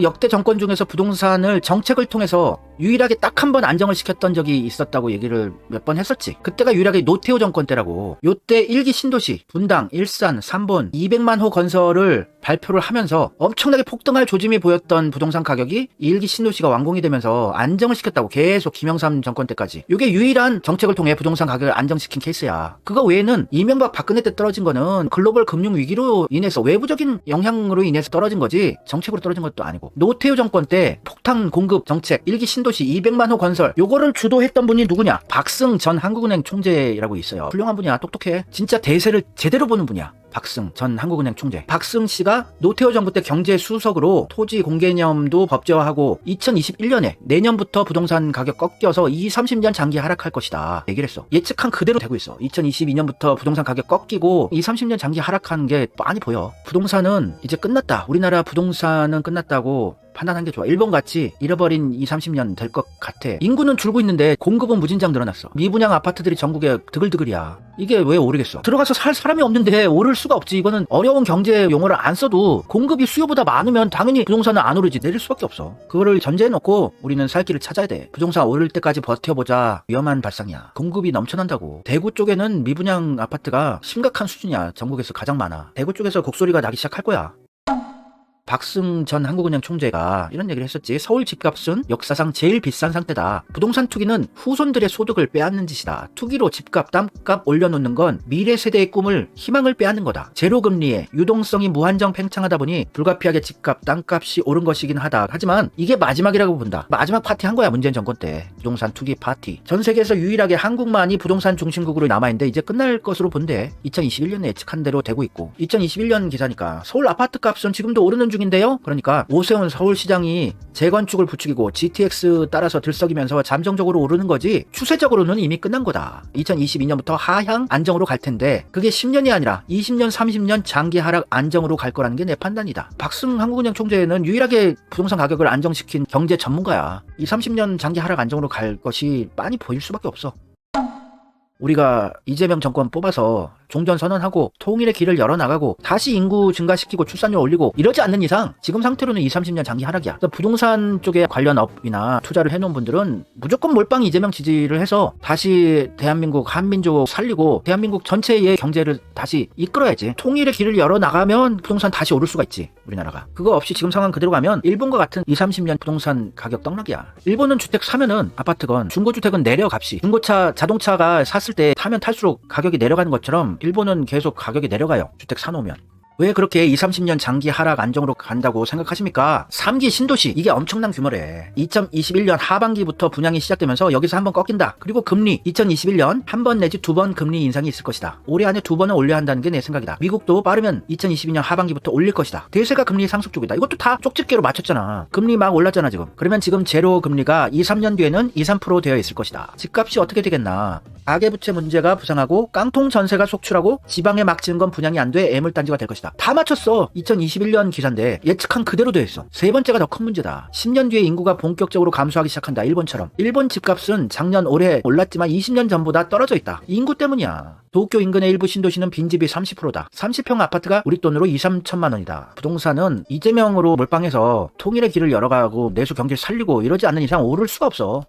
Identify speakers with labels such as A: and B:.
A: 역대 정권 중에서 부동산을 정책을 통해서 유일하게 딱 한 번 안정을 시켰던 적이 있었다고 얘기를 몇 번 했었지. 그때가 유일하게 노태우 정권 때라고. 요때 1기 신도시, 분당, 일산, 3본 200만 호 건설을 발표를 하면서 엄청나게 폭등할 조짐이 보였던 부동산 가격이 1기 신도시가 완공이 되면서 안정을 시켰다고. 계속 김영삼 정권 때까지. 이게 유일한 정책을 통해 부동산 가격을 안정시킨 케이스야. 그거 외에는 이명박 박근혜 때 떨어진 거는 글로벌 금융 위기로 인해서 외부적인 영향으로 인해서 떨어진 거지 정책으로 떨어진 것도 아니고. 노태우 정권 때 폭탄 공급 정책 1기 신도시 200만 호 건설 요거를 주도했던 분이 누구냐? 박승 전 한국은행 총재라고 있어요. 훌륭한 분이야. 똑똑해. 진짜 대세를 제대로 보는 분이야. 박승 전 한국은행 총재. 박승 씨가 노태우 정부 때 경제수석으로 토지 공개념도 법제화하고 2021년에 내년부터 부동산 가격 꺾여서 20-30년 장기 하락할 것이다 얘기를 했어. 예측한 그대로 되고 있어. 2022년부터 부동산 가격 꺾이고 20-30년 장기 하락하는 게 많이 보여. 부동산은 이제 끝났다. 우리나라 부동산은 끝났다고 판단한 게 좋아. 일본같이 잃어버린 20-30년 될 것 같아. 인구는 줄고 있는데 공급은 무진장 늘어났어. 미분양 아파트들이 전국에 드글드글이야. 이게 왜 오르겠어? 들어가서 살 사람이 없는데 오를 수가 없지. 이거는 어려운 경제 용어를 안 써도 공급이 수요보다 많으면 당연히 부동산은 안 오르지. 내릴 수밖에 없어. 그거를 전제해 놓고 우리는 살 길을 찾아야 돼. 부동산 오를 때까지 버텨보자. 위험한 발상이야. 공급이 넘쳐난다고. 대구 쪽에는 미분양 아파트가 심각한 수준이야. 전국에서 가장 많아. 대구 쪽에서 곡소리가 나기 시작할 거야. 박승 전 한국은행 총재가 이런 얘기를 했었지. 서울 집값은 역사상 제일 비싼 상태다. 부동산 투기는 후손들의 소득을 빼앗는 짓이다. 투기로 집값, 땅값 올려놓는 건 미래 세대의 꿈을, 희망을 빼앗는 거다. 제로금리에 유동성이 무한정 팽창하다 보니 불가피하게 집값, 땅값이 오른 것이긴 하다. 하지만 이게 마지막이라고 본다. 마지막 파티 한 거야. 문재인 정권 때. 부동산 투기 파티. 전 세계에서 유일하게 한국만이 부동산 중심국으로 남아있는데 이제 끝날 것으로 본대. 2021년에 예측한 대로 되고 있고. 2021년 기사니까 서울 아파트 값은 지금도 오르는 중인데요. 그러니까 오세훈 서울시장이 재건축을 부추기고 GTX 따라서 들썩이면서 잠정적으로 오르는 거지 추세적으로는 이미 끝난 거다. 2022년부터 하향 안정으로 갈 텐데 그게 10년이 아니라 20년 30년 장기 하락 안정으로 갈 거라는 게 내 판단이다. 박승 한국은행 총재는 유일하게 부동산 가격을 안정시킨 경제 전문가야. 20-30년 장기 하락 안정으로 갈 것이 빤히 보일 수밖에 없어. 우리가 이재명 정권 뽑아서 종전선언하고 통일의 길을 열어나가고 다시 인구 증가시키고 출산율 올리고 이러지 않는 이상 지금 상태로는 20-30년 장기 하락이야. 부동산 쪽에 관련 업이나 투자를 해놓은 분들은 무조건 몰빵 이재명 지지를 해서 다시 대한민국 한민족 살리고 대한민국 전체의 경제를 다시 이끌어야지. 통일의 길을 열어나가면 부동산 다시 오를 수가 있지. 우리나라가. 그거 없이 지금 상황 그대로 가면 일본과 같은 20-30년 부동산 가격 떡락이야. 일본은 주택 사면은 아파트건 중고주택은 내려 값이. 중고차 자동차가 샀을 때 타면 탈수록 가격이 내려가는 것처럼 일본은 계속 가격이 내려가요. 주택 사놓으면. 왜 그렇게 20-30년 장기 하락 안정으로 간다고 생각하십니까? 3기 신도시 이게 엄청난 규모래. 2021년 하반기부터 분양이 시작되면서 여기서 한번 꺾인다. 그리고 금리 2021년 한 번 내지 2번 금리 인상이 있을 것이다. 올해 안에 2번은 올려야 한다는 게 내 생각이다. 미국도 빠르면 2022년 하반기부터 올릴 것이다. 대세가 금리 상승 쪽이다. 이것도 다 쪽집게로 맞췄잖아. 금리 막 올랐잖아 지금. 그러면 지금 제로 금리가 2-3년 뒤에는 2-3% 되어 있을 것이다. 집값이 어떻게 되겠나. 가계부채 문제가 부상하고 깡통 전세가 속출하고 지방에 막 지은 건 분양이 안 돼 애물단지가 될 것이다. 다 맞췄어. 2021년 기사인데 예측한 그대로 돼 있어. 세 번째가 더 큰 문제다. 10년 뒤에 인구가 본격적으로 감소하기 시작한다. 일본처럼. 일본 집값은 작년 올해 올랐지만 20년 전보다 떨어져 있다. 인구 때문이야. 도쿄 인근의 일부 신도시는 빈집이 30%다. 30평 아파트가 우리 돈으로 2-3천만 원이다. 부동산은 이재명으로 몰빵해서 통일의 길을 열어가고 내수 경기를 살리고 이러지 않는 이상 오를 수가 없어.